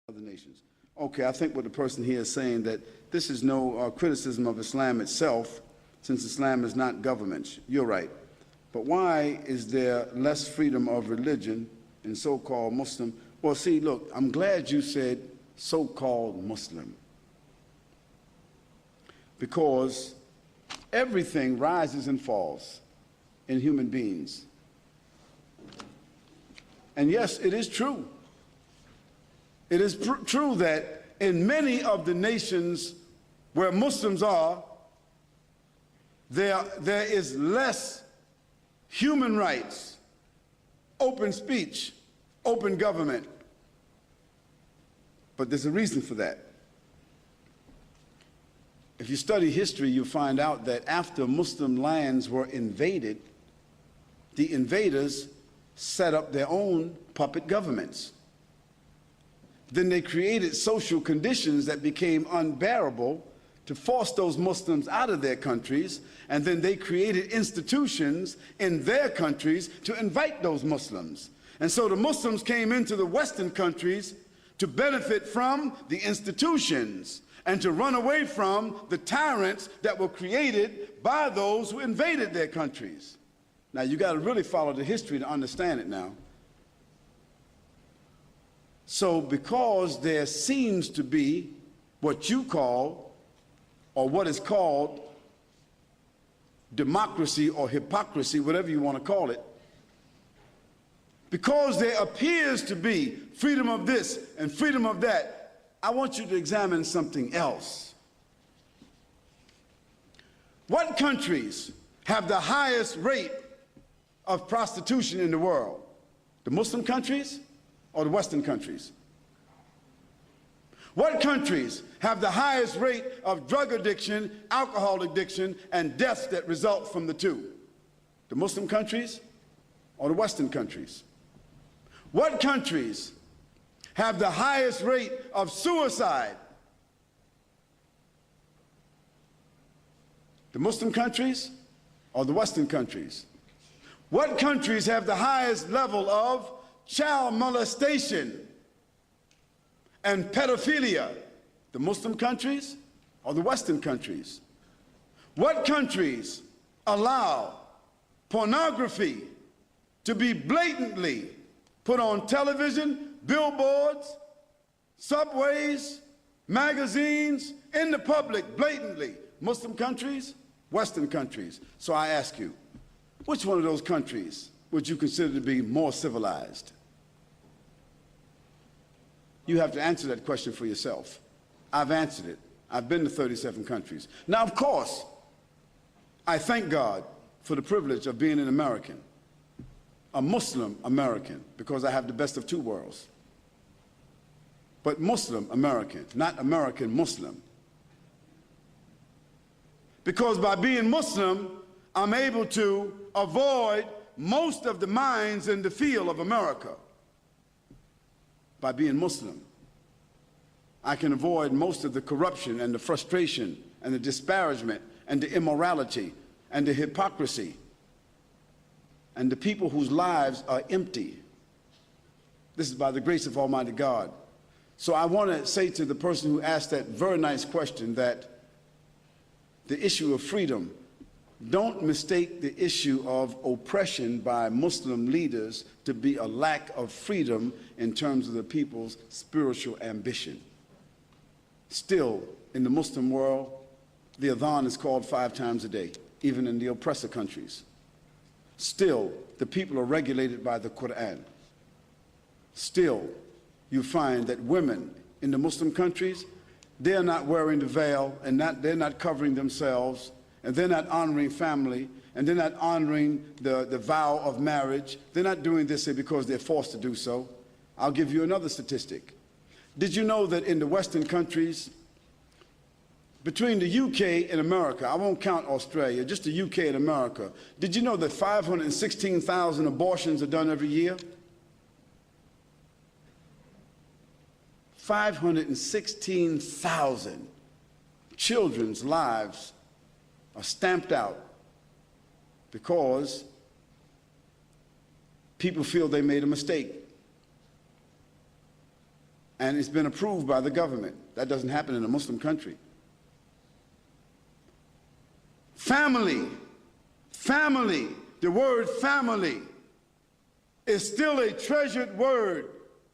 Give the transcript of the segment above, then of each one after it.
other nations. Okay, I think what the person here is saying that this is no criticism of Islam itself, since Islam is not government. You're right. But why is there less freedom of religion in so-called Muslim? Well, see, look, I'm glad you said so-called Muslim, because everything rises and falls in human beings. And yes, it is true. It is true that in many of the nations where Muslims are, there is less human rights, open speech, open government. But there's a reason for that. If you study history, you'll find out that after Muslim lands were invaded, the invaders set up their own puppet governments. Then they created social conditions that became unbearable to force those Muslims out of their countries, and then they created institutions in their countries to invite those Muslims. And so the Muslims came into the Western countries to benefit from the institutions and to run away from the tyrants that were created by those who invaded their countries. Now, you got to really follow the history to understand it now. So because there seems to be what you call, or what is called, democracy or hypocrisy, whatever you want to call it, because there appears to be freedom of this and freedom of that, I want you to examine something else. What countries have the highest rate of prostitution in the world? The Muslim countries or the Western countries? What countries have the highest rate of drug addiction, alcohol addiction, and deaths that result from the two? The Muslim countries or the Western countries? What countries have the highest rate of suicide? The Muslim countries or the Western countries? What countries have the highest level of child molestation and pedophilia? The Muslim countries or the Western countries? What countries allow pornography to be blatantly put on television, billboards, subways, magazines, in the public, blatantly? Muslim countries, Western countries. So I ask you, which one of those countries would you consider to be more civilized? You have to answer that question for yourself. I've answered it. I've been to 37 countries. Now, of course, I thank God for the privilege of being an American, a Muslim American, because I have the best of two worlds. But Muslim American, not American Muslim. Because by being Muslim, I'm able to avoid most of the mines in the field of America. By being Muslim, I can avoid most of the corruption and the frustration and the disparagement and the immorality and the hypocrisy and the people whose lives are empty. This is by the grace of Almighty God. So I want to say to the person who asked that very nice question that the issue of freedom, don't mistake the issue of oppression by Muslim leaders to be a lack of freedom in terms of the people's spiritual ambition. Still, in the Muslim world, the adhan is called 5 times a day, even in the oppressor countries. Still, the people are regulated by the Quran. Still, you find that women in the Muslim countries, they're not wearing the veil and they're not covering themselves, and they're not honoring family, and they're not honoring the vow of marriage. They're not doing this because they're forced to do so. I'll give you another statistic. Did you know that in the Western countries, between the UK and America, I won't count Australia, just the UK and America, did you know that 516,000 abortions are done every year? 516,000 children's lives are stamped out because people feel they made a mistake. and it's been approved by the government. That doesn't happen in a Muslim country. Family, family, the word family is still a treasured word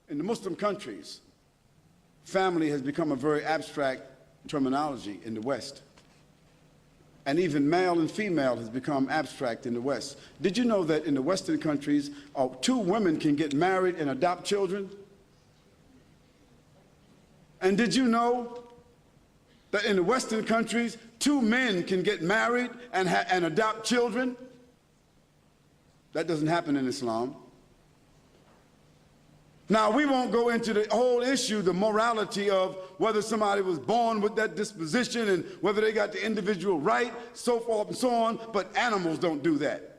in the Muslim countries. Family has become a very abstract terminology in the West. And even male and female has become abstract in the West. Did you know that in the Western countries, 2 women can get married and adopt children? And did you know that in the Western countries, 2 men can get married and adopt children? That doesn't happen in Islam. Now, we won't go into the whole issue, the morality of whether somebody was born with that disposition and whether they got the individual right, so forth and so on, but animals don't do that.